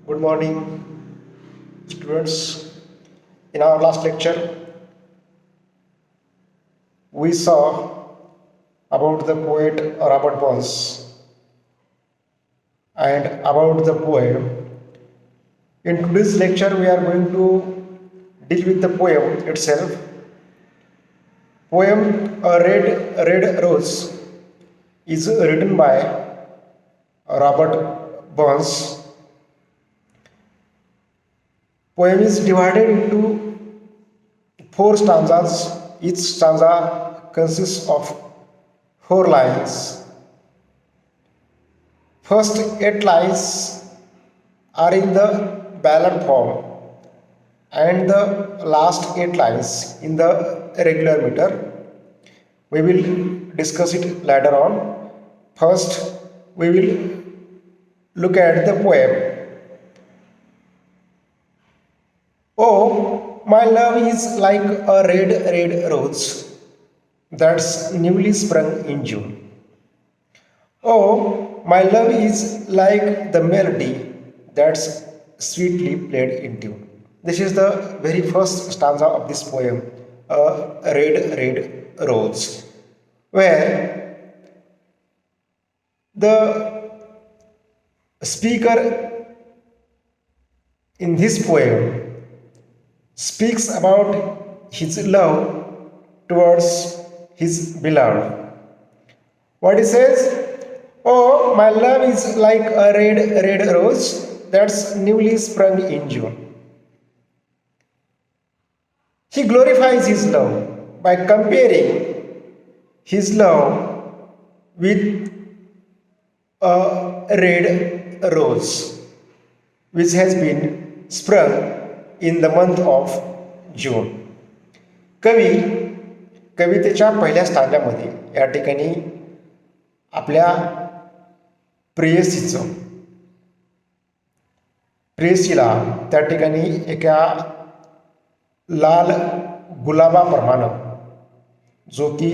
Good morning, students. In our last lecture, we saw about the poet Robert Burns and about the poem. In today's lecture, we are going to deal with the poem itself. Poem A Red Rose is written by Robert Burns. Poem is divided into four stanzas. Each stanza consists of four lines. First eight lines are in the ballad form and the last eight lines in the regular meter. We will discuss it later on. First, we will look at the poem. Oh, my love is like a red rose that's newly sprung in June. Oh, my love is like the melody that's sweetly played in tune. This is the very first stanza of this poem, A Red Rose, where the speaker in this poem speaks about his love towards his beloved. What he says, oh, my love is like a red rose that's newly sprung in June. He glorifies his love by comparing his love with a red rose which has been sprung in the month of जून. कवितेच्या पहिल्या स्टांजामध्ये या ठिकाणी आपल्या प्रेयसीला त्या ठिकाणी एका लाल गुलाबाप्रमाणे जो की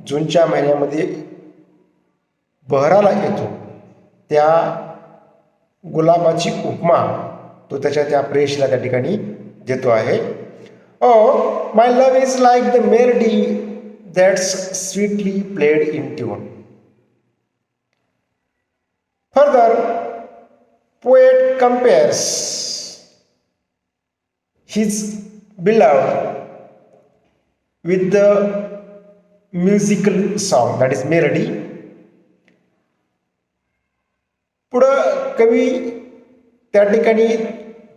जूनच्या महिन्यामध्ये बहराला येतो त्या गुलाबाची उपमा तो त्या प्रेयसीला त्या ठिकाणी देतो आहे. Oh, my love is like the melody that's sweetly played in tune. Further, poet compares his beloved with the musical song, that is melody. पुढं कवी त्या ठिकाणी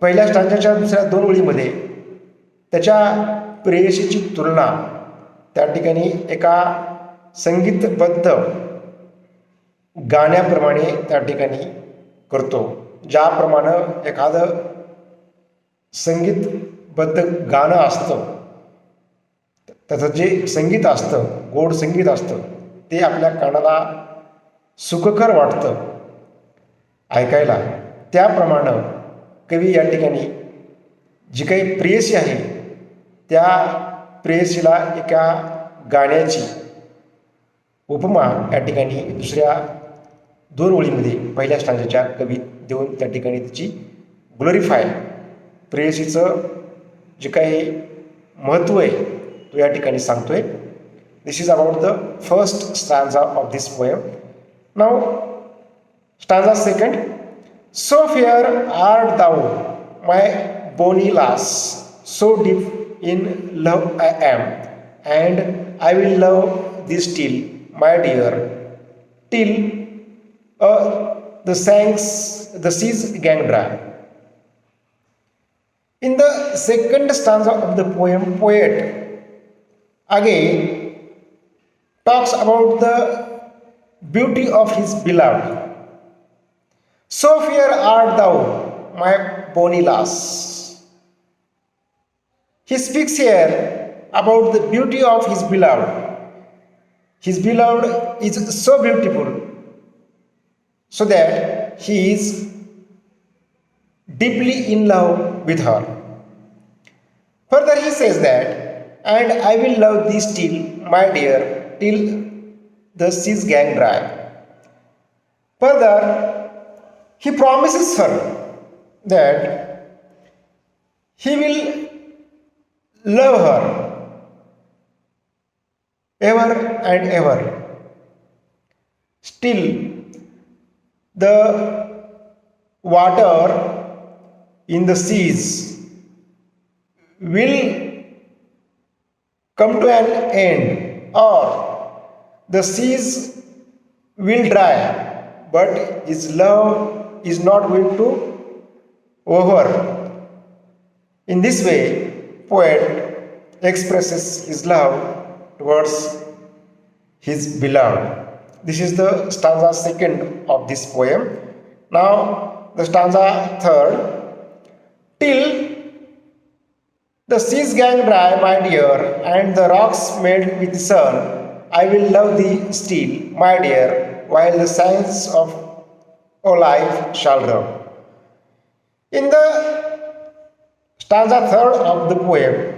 पहिल्या स्टांजाच्या दुसऱ्या दोन ओळीमध्ये त्याच्या प्रेयसीची तुलना त्या ठिकाणी एका संगीतबद्ध गाण्याप्रमाणे त्या ठिकाणी करतो. ज्याप्रमाणे एखादं संगीतबद्ध गाणं असतं त्याचं जे संगीत असतं, गोड संगीत असतं, ते आपल्या कानाला सुखकर वाटतं ऐकायला. त्याप्रमाणे कवी या ठिकाणी जी काही प्रेयसी आहे त्या प्रेयसीला एका गाण्याची उपमा या ठिकाणी दुसऱ्या दोन ओळीमध्ये पहिल्या स्टांजाच्या कवी देऊन त्या ठिकाणी तिची ग्लोरिफाय प्रेयसीचं जे काही महत्त्व आहे तो या ठिकाणी सांगतोय. This is about the first stanza of this poem. Now stanza second. So fair art thou, my bonny lass, so deep in love I am, and I will love thee still, my dear, till the seas gang dry. In the second stanza of the poem, poet again talks about the beauty of his beloved. So fair art thou, my bonny lass. He speaks here about the beauty of his beloved. His beloved is so beautiful, so that he is deeply in love with her. Further, he says that, and I will love thee still, my dear, till the seas gang dry. Further, he promises her that he will love her ever and ever. Still, the water in the seas will come to an end, or the seas will dry, but his love is not going to over. In this way, poet expresses his love towards his beloved. This is the stanza second of this poem. Now the stanza third. Till the seas gang dry, my dear, and the rocks melt with the sun, I will love thee still, my dear, while the sands of life shall run. In the stanza third of the poem,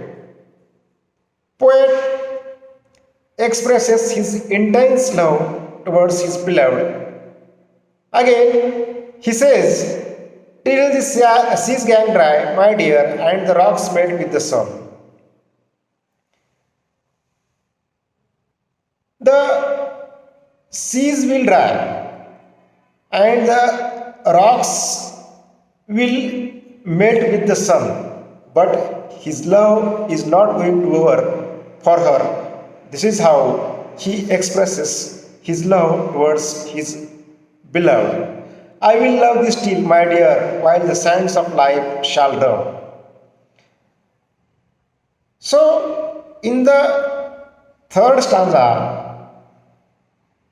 poet expresses his intense love towards his beloved. Again, he says, till the seas gang dry, my dear, and the rocks melt with the sun. The seas will dry, and the rocks will melt with the sun, but his love is not going to over for her. This is how he expresses his love towards his beloved. I will love thee still, my dear, while the sands of life shall run. So, in the third stanza,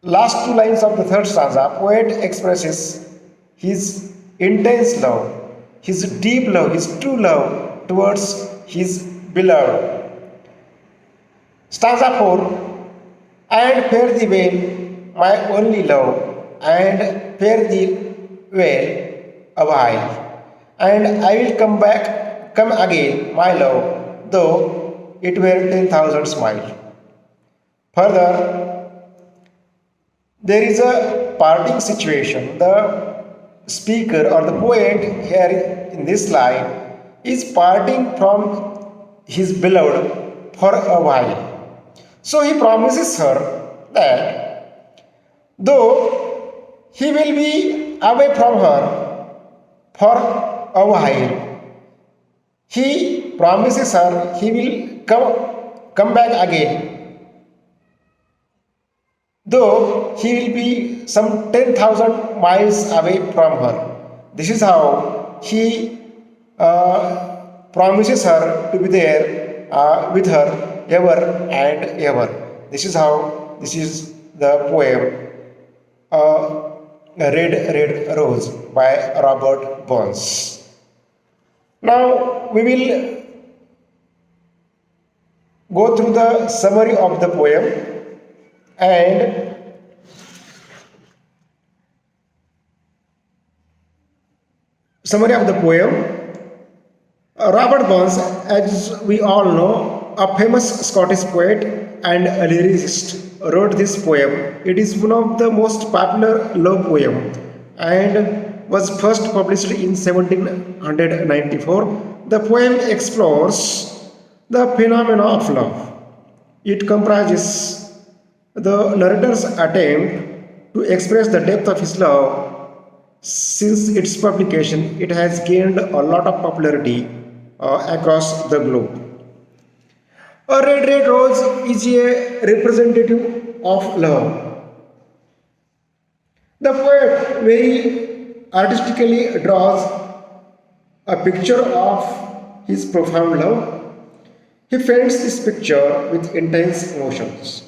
last two lines of the third stanza, poet expresses his intense love, his deep love, his true love towards his beloved. Stanza 4. And fare thee well, my only love, and fare thee well a while, and I will come again, my love, though it were 10,000 miles. Further, there is a parting situation. The speaker or the poet here in this line is parting from his beloved for a while. So he promises her that though he will be away from her for a while, he promises her he will come back again, though he will be some 10,000 miles away from her. This is how he promises her to be there with her ever and ever. This is the poem Red Rose by Robert Burns. Now we will go through the summary of the poem, and summary of the poem. Robert Burns, as we all know, a famous Scottish poet and a lyricist, wrote this poem. It is one of the most popular love poems and was first published in 1794. The poem explores the phenomena of love. It comprises the narrator's attempt to express the depth of his love. Since its publication, it has gained a lot of popularity across the globe. A red rose is a representative of love. The poet very artistically draws a picture of his profound love. He paints this picture with intense emotions.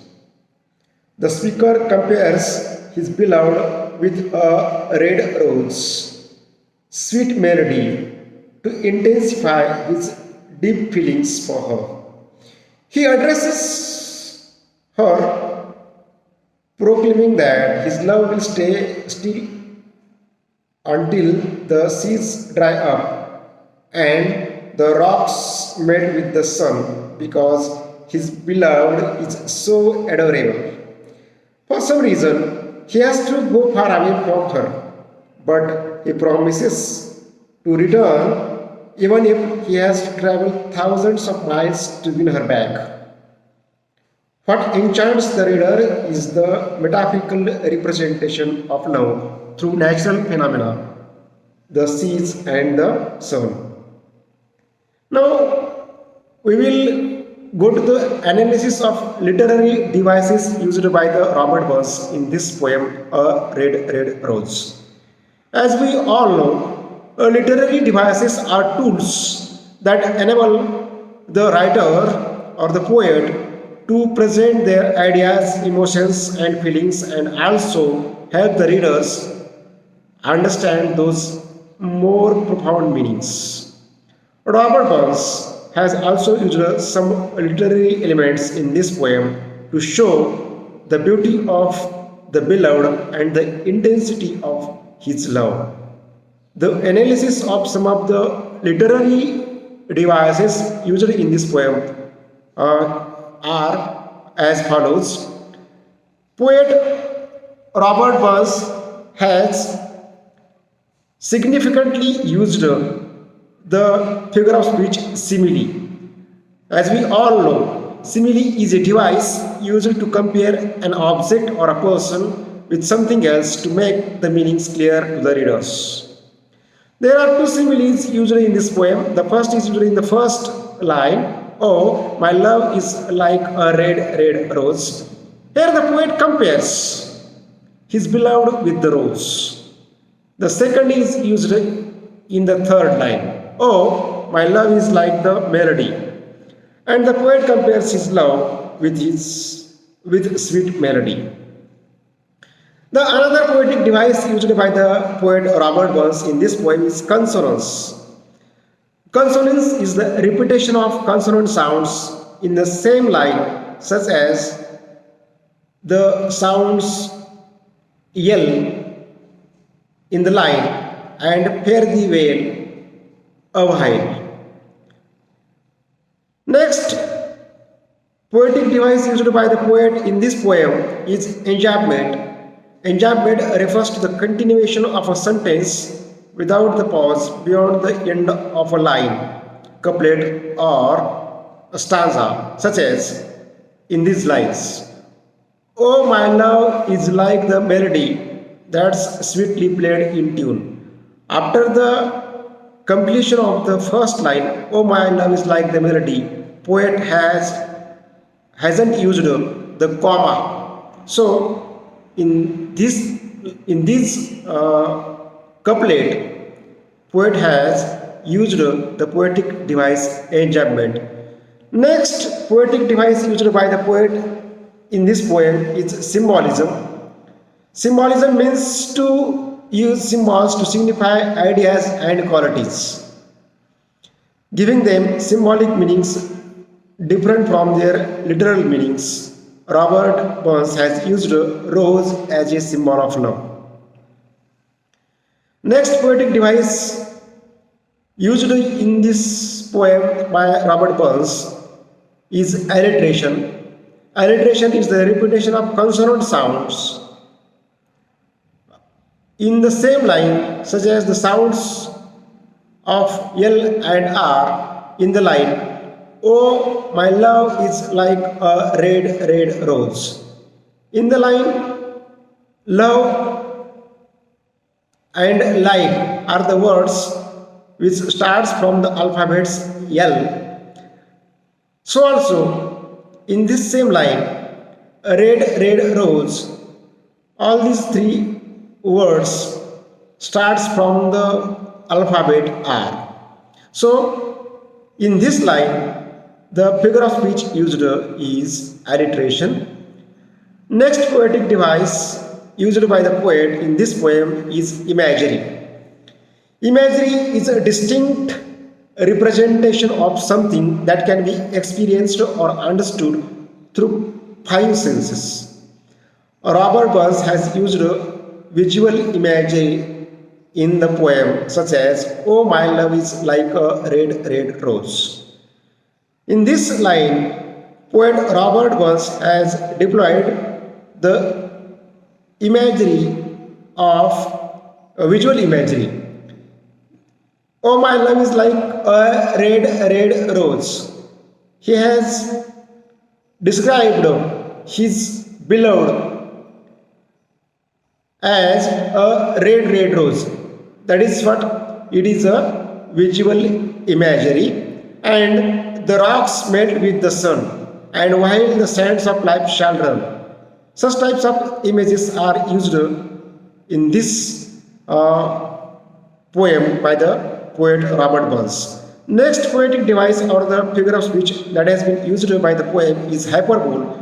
The speaker compares his beloved with a red rose, sweet melody, to intensify his deep feelings for her. He addresses her, proclaiming that his love will stay still until the seas dry up and the rocks melt with the sun, because his beloved is so adorable. For some reason, he has to go far away from her, but he promises to return, even if he has to travel thousands of miles to win her back. What enchants the reader is the metaphysical representation of love through natural phenomena, the seas and the sun. Now, we will go to the analysis of literary devices used by the Robert Burns in this poem, A Red, Red Rose. As we all know, literary devices are tools that enable the writer or the poet to present their ideas, emotions, and feelings, and also help the readers understand those more profound meanings. Robert Burns has also used some literary elements in this poem to show the beauty of the beloved and the intensity of his love. The analysis of some of the literary devices used in this poem are as follows. Poet Robert Burns has significantly used the figure of speech simile. As we all know, simile is a device used to compare an object or a person with something else to make the meanings clear to the readers. There are two similes used in this poem. The first is used in the first line, Oh, my love is like a red, red rose. Here the poet compares his beloved with the rose. The second is used in the third line, Oh, my love is like the melody. And the poet compares his love with sweet melody. The another poetic device used by the poet Robert Burns in this poem is consonance. Consonance is the repetition of consonant sounds in the same line, such as the sounds L in the line and fare thee well awhile. Next poetic device used by the poet in this poem is enjambment. Enjambment refers to the continuation of a sentence without the pause beyond the end of a line, couplet, or a stanza, such as in these lines. Oh, my love is like the melody that's sweetly played in tune. After the completion of the first line, Oh, my love is like the melody, poet hasn't used the comma. So in this couplet, poet has used the poetic device enjambment. Next poetic device used by the poet in this poem is symbolism. Symbolism means to use symbols to signify ideas and qualities, giving them symbolic meanings different from their literal meanings. Robert Burns has used rose as a symbol of love. Next poetic device used in this poem by Robert Burns is alliteration. Alliteration is the repetition of consonant sounds in the same line, such as the sounds of L and R in the line, Oh, my love is like a red, red rose. In the line, love and like are the words which starts from the alphabets L. So also, in this same line, a red, red rose, all these three words starts from the alphabet R. So, in this line, the figure of speech used is alliteration. Next poetic device used by the poet in this poem is imagery. Imagery is a distinct representation of something that can be experienced or understood through five senses. Robert Burns has used visual imagery in the poem, such as, Oh, my love is like a red, red rose. In this line, poet Robert Burns has deployed the imagery of visual imagery. Oh, my love is like a red, red rose. He has described his beloved as a red, red rose. That is what it is, a visual imagery. And the rocks melt with the sun, and while the sands of life shall run. Such types of images are used in this poem by the poet Robert Burns. Next poetic device or the figure of speech that has been used by the poem is hyperbole.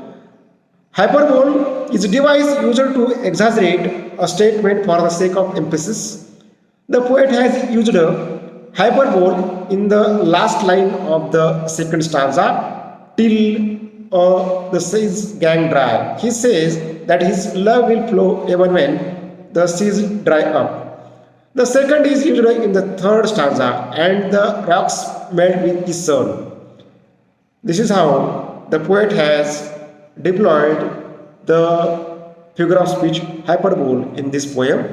Hyperbole is a device used to exaggerate a statement for the sake of emphasis. The poet has used a hyperbole in the last line of the second stanza till the seas gang dry. He says that his love will flow even when the seas dry up. The second is used in the third stanza, and the rocks melt with the sun. This is how the poet has deployed the figure of speech hyperbole in this poem.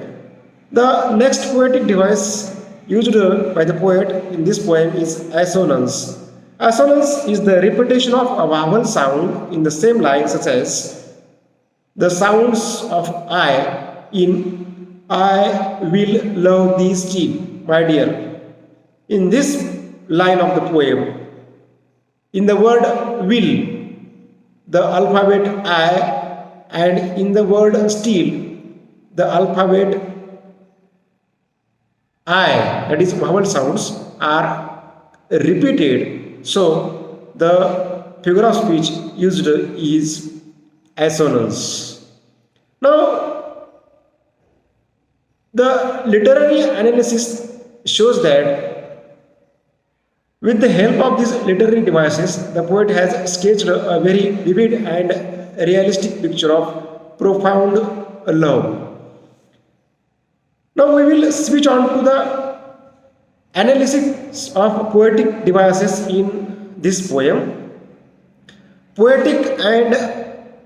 The next poetic device used by the poet in this poem is assonance. Assonance is the repetition of a vowel sound in the same line, such as the sounds of I in I will love thee still, my dear. In this line of the poem, in the word will, the alphabet I, and in the word still, the alphabet I, that is vowel sounds, are repeated. So the figure of speech used is assonance. Now, the literary analysis shows that with the help of these literary devices, the poet has sketched a very vivid and realistic picture of profound love. Now we will switch on to the analysis of poetic devices in this poem. Poetic and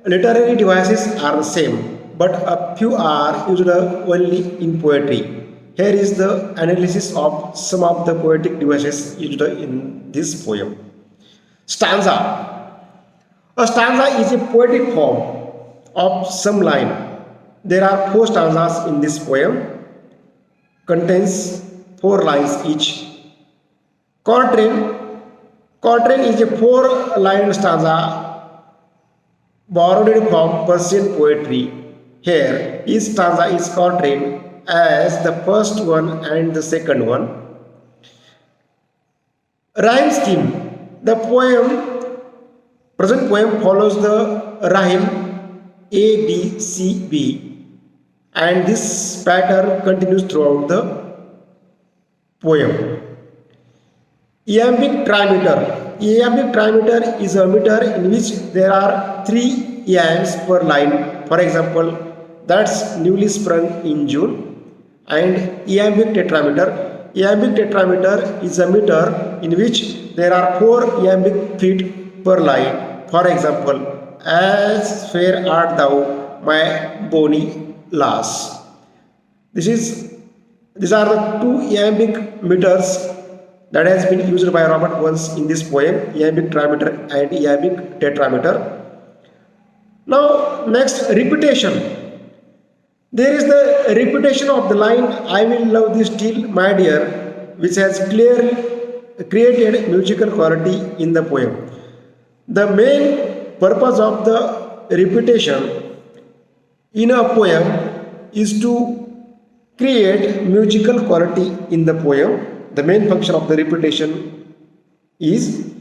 literary devices are the same, but a few are used only in poetry. Here is the analysis of some of the poetic devices used in this poem. Stanza. A stanza is a poetic form of some line. There are four stanzas in this poem, contains four lines each. Quatrain. Quatrain is a four-line stanza borrowed from Persian poetry. Here, each stanza is quatrain as the first one and the second one. Rhyme scheme. The present poem follows the rhyme A, B, C, B, and this pattern continues throughout the poem. Iambic trimeter. Iambic trimeter is a meter in which there are three iambs per line. For example, that's newly sprung in June. And iambic tetrameter. Iambic tetrameter is a meter in which there are four iambic feet per line. For example, as fair art thou, my bonny lass. These are the two iambic meters that has been used by Robert Burns in this poem, iambic trimeter and iambic tetrameter. Now, next, repetition. There is the repetition of the line, I will love thee still, my dear, which has clearly created musical quality in the poem. The main purpose of the repetition in a poem is to create musical quality in the poem. The main function of the repetition is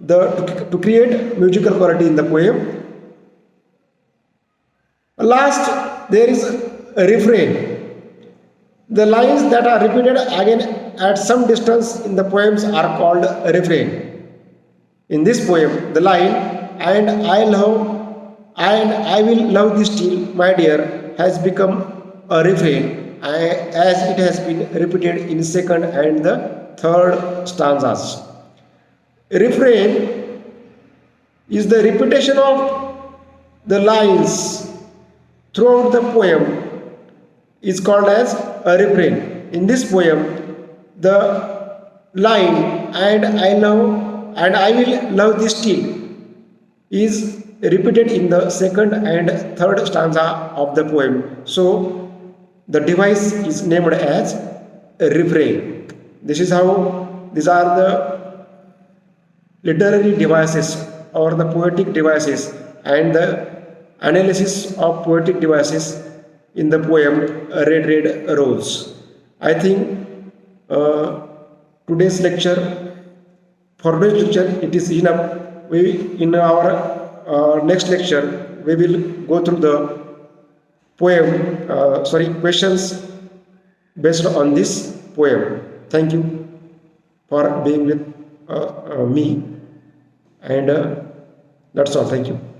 to create musical quality in the poem. Last, there is a refrain. The lines that are repeated again at some distance in the poems are called a refrain. In this poem, the line and I will love thee still, my dear, has become a refrain as it has been repeated in second and the third stanzas. Refrain is the repetition of the lines throughout the poem is called as a refrain. In this poem, the line and I love and I will love this till is repeated in the second and third stanza of the poem. So the device is named as a refrain. This is how these are the literary devices or the poetic devices and the analysis of poetic devices in the poem Red Red Rose. I think today's lecture, for today's lecture, it is enough. We in our next lecture we will go through the questions based on this poem. Thank you for being with me, and that's all. Thank you.